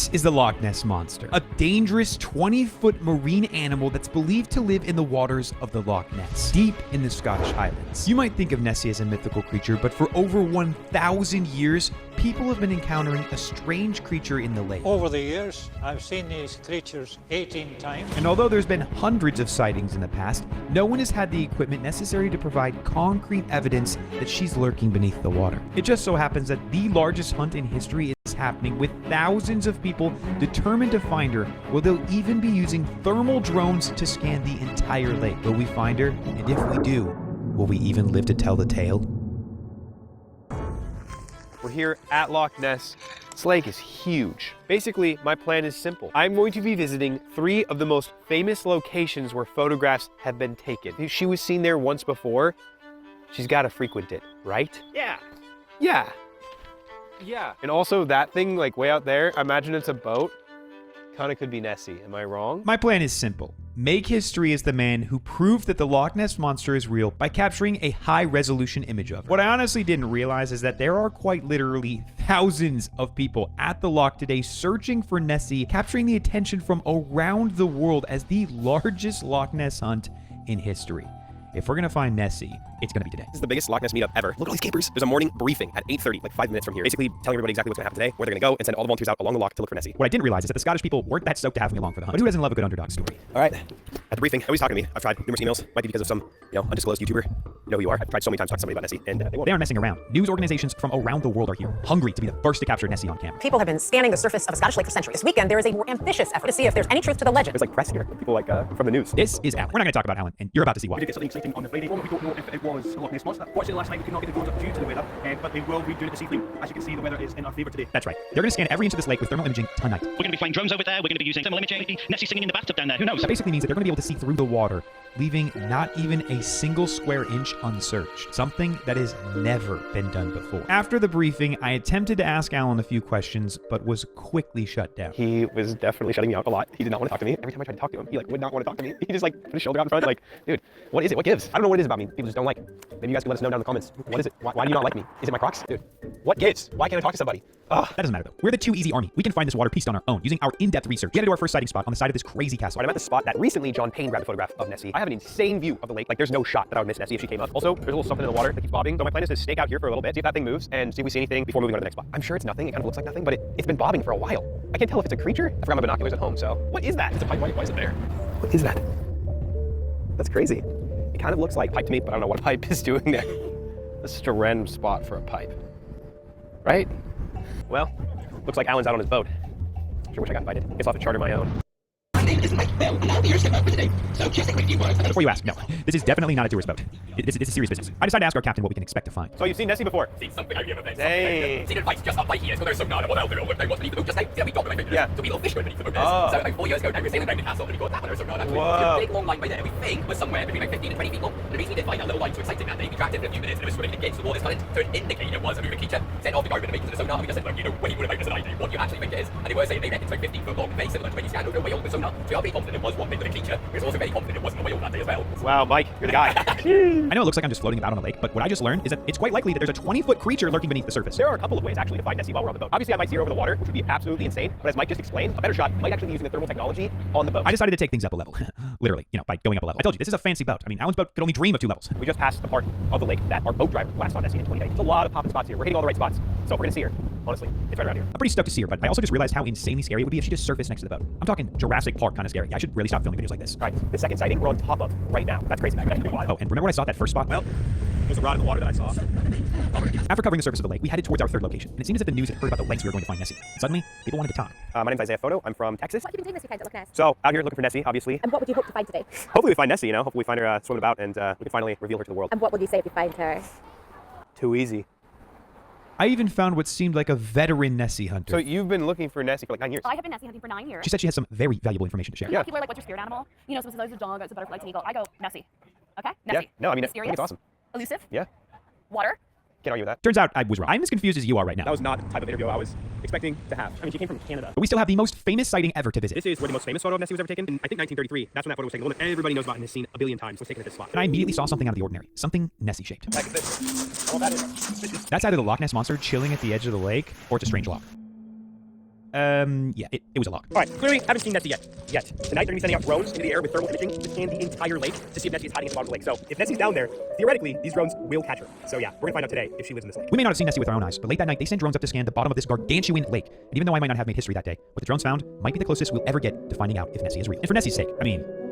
This is the Loch Ness Monster, a dangerous 20-foot marine animal that's believed to live in the waters of the Loch Ness, deep in the Scottish Highlands. You might think of Nessie as a mythical creature, but for over 1,000 years, people have been encountering a strange creature in the lake. Over the years, I've seen these creatures 18 times. And although there's been hundreds of sightings in the past, no one has had the equipment necessary to provide concrete evidence that she's lurking beneath the water. It just so happens that the largest hunt in history is happening, with thousands of people determined to find her, where they'll even be using thermal drones to scan the entire lake. Will we find her? And if we do, will we even live to tell the tale? We're here at Loch Ness. This lake is huge. Basically, my plan is simple. I'm going to be visiting 3 of the most famous locations where photographs have been taken. If she was seen there once before, she's got to frequent it, right? Yeah. Yeah. Yeah. And also that thing like way out there, I imagine it's a boat. Kind of could be Nessie. Am I wrong? My plan is simple. Make history as the man who proved that the Loch Ness Monster is real by capturing a high-resolution image of her. What I honestly didn't realize is that there are quite literally thousands of people at the loch today searching for Nessie, capturing the attention from around the world as the largest Loch Ness hunt in history. If we're gonna find Nessie, it's gonna be today. This is the biggest Loch Ness meetup ever. Look at all these capers. There's a morning briefing at 8:30, like 5 minutes from here. Basically telling everybody exactly what's gonna happen today, where they're gonna go, and send all the volunteers out along the loch to look for Nessie. What I didn't realize is that the Scottish people weren't that stoked to have me along for the hunt. But who doesn't love a good underdog story? All right. At the briefing, nobody's talking to me. I've tried numerous emails. Might be because of some, undisclosed YouTuber. You know who you are. I've tried so many times to talk to somebody about Nessie, and they won't. They aren't messing around. News organizations from around the world are here, hungry to be the first to capture Nessie on camera. People have been scanning the surface of a Scottish lake for centuries. This weekend, there is a more ambitious effort to see if there's any truth to the legend. There's like press here. People like from the news. This is Alan. We're not gonna talk about Alan, and you're about to see why. We did get something exciting on the Friday. We don't know if it was a Loch Ness Monster. Fortunately, last night we could not get the drones up due to the weather, but they will be doing it this evening. As you can see, the weather is in our favour today. That's right. They're gonna scan every inch of this lake with thermal imaging tonight. We're going to be flying drones over there. We're going to be using thermal imaging. Nessie singing in the bathtub down there. Who knows? That basically means that they're gonna be able to see through the water, leaving not even a single square inch unsearched. Something that has never been done before. After the briefing, I attempted to ask Alan a few questions, but was quickly shut down. He was definitely shutting me out a lot. He did not want to talk to me. Every time I tried to talk to him, he would not want to talk to me. He just put his shoulder out in front, dude, what is it? What gives? I don't know what it is about me. People just don't like. Maybe you guys can let us know down in the comments. What is it? Why do you not like me? Is it my Crocs? Dude, what gives? Why can't I talk to somebody? Ugh. That doesn't matter though. We're the Too Easy Army. We can find this water pieced on our own using our in-depth research. We headed to our first sighting spot on the side of this crazy castle. I'm at the spot that recently John Payne grabbed a photograph of Nessie. I have an insane view of the lake. There's no shot that I would miss Nessie if she came up. Also, there's a little something in the water that keeps bobbing. So my plan is to stake out here for a little bit, see if that thing moves, and see if we see anything before moving on to the next spot. I'm sure it's nothing. It kind of looks like nothing, but it's been bobbing for a while. I can't tell if it's a creature. I forgot my binoculars at home, so. What is that? It's a pipe. Why is it there? What is that? That's crazy. It kind of looks like pipe to me, but I don't know what a pipe is doing there. This is just a random spot for a pipe. Right? Well, looks like Alan's out on his boat. Sure wish I got invited. Guess I'll have to charter my own. My name is Mike Bell, and I'll be your stepmother today. So just a quick few words. Before you ask, no, this is definitely not a tourist boat. This is serious business. I decided to ask our captain what we can expect to find. So you've seen Nessie before? Seen something out here, but Dang. seen advice just up by here. So there's some nada what else there over there what's beneath the boat just now. See how we got beneath the Yeah. So we little fish went beneath the boat. Oh. So about 4 years ago, now we're sailing around the castle and we got that one or something. Whoa. A big long line by there we think was somewhere between like 15 and 20 people. And the reason we did find that little line so exciting that day, we tracked it for a few minutes and it was swimming against the water's current. So it indicated it was a moving creature. Sent off the garden and make it to the sonar. We just said, look, when you would have made us an idea, what do you actually think it is? And they were saying they reckon it's like 15 foot long, very similar to when you scan over a whale with sonar. So we are pretty confident it was one big living creature. We're also very confident it wasn't a whale that day as well. Wow, Mike, you're the guy. I know it looks like I'm just floating about on a lake, but what I just learned is that it's quite likely that there's a 20-foot creature lurking beneath the surface. There are a couple of ways actually to find Nessie while we're on the boat. Obviously, I might see her over the water, which would be absolutely insane. But as Mike just explained, a better shot might actually be using the thermal technology on the boat. I decided to take things up a level. Literally, by going up a level. I told you, this is a fancy boat. I mean, Alan's boat could only dream of 2 levels. We just passed the part of the lake that our boat driver last saw Nessie in 2020. There's a lot of popping spots here. We're hitting all the right spots. So if we're gonna see her, honestly, it's right around here. I'm pretty stoked to see her, but I also just realized how insanely scary it would be if she just surfaced next to the boat. I'm talking Jurassic Park kind of scary. I should really stop filming videos like this. All right, the second sighting we're on top of right now. That's crazy. Oh, and remember when I saw that first spot? Well, there's a rod in the water that I saw. After covering the surface of the lake, we headed towards our 3rd location, and it seemed as if the news had heard about the lengths we were going to find Nessie. And suddenly, people wanted to talk. My name's Isaiah Photo. I'm from Texas. What have you been doing this weekend at Loch Ness? So out here looking for Nessie, obviously. And what would you hope to find today? Hopefully we find Nessie, Hopefully we find her swimming about and we can finally reveal her to the world. And what would you say if you find her? Too easy. I even found what seemed like a veteran Nessie hunter. So you've been looking for Nessie for like 9 years. I have been Nessie hunting for 9 years. She said she has some very valuable information to share. Yeah. People are like, what's your spirit animal? Someone says, oh, it's a dog, it's a butterfly, it's an eagle. I go, Nessie. Okay? Nessie. Yeah. No, I mean, I Mysterious. think it's awesome. Elusive. Yeah. Water. Can't argue with that. Turns out I was right. I'm as confused as you are right now. That was not the type of interview I was expecting to have. I mean, she came from Canada. But we still have the most famous sighting ever to visit. This is where the most famous photo of Nessie was ever taken. In, I think 1933. That's when that photo was taken. The one that everybody knows about and has seen a billion times was taken at this spot. And I immediately saw something out of the ordinary. Something Nessie-shaped. Heck is this? All that is suspicious. That's either the Loch Ness Monster chilling at the edge of the lake, or it's a strange loch. Yeah, it was a lock. All right, clearly haven't seen Nessie yet. Tonight they're gonna be sending out drones into the air with thermal imaging to scan the entire lake to see if Nessie is hiding at the bottom of the lake. So if Nessie's down there, theoretically these drones will catch her. So yeah, we're gonna find out today if she lives in this lake. We may not have seen Nessie with our own eyes, but late that night they sent drones up to scan the bottom of this gargantuan lake. And even though I might not have made history that day, what the drones found might be the closest we'll ever get to finding out if Nessie is real. And for Nessie's sake, I mean,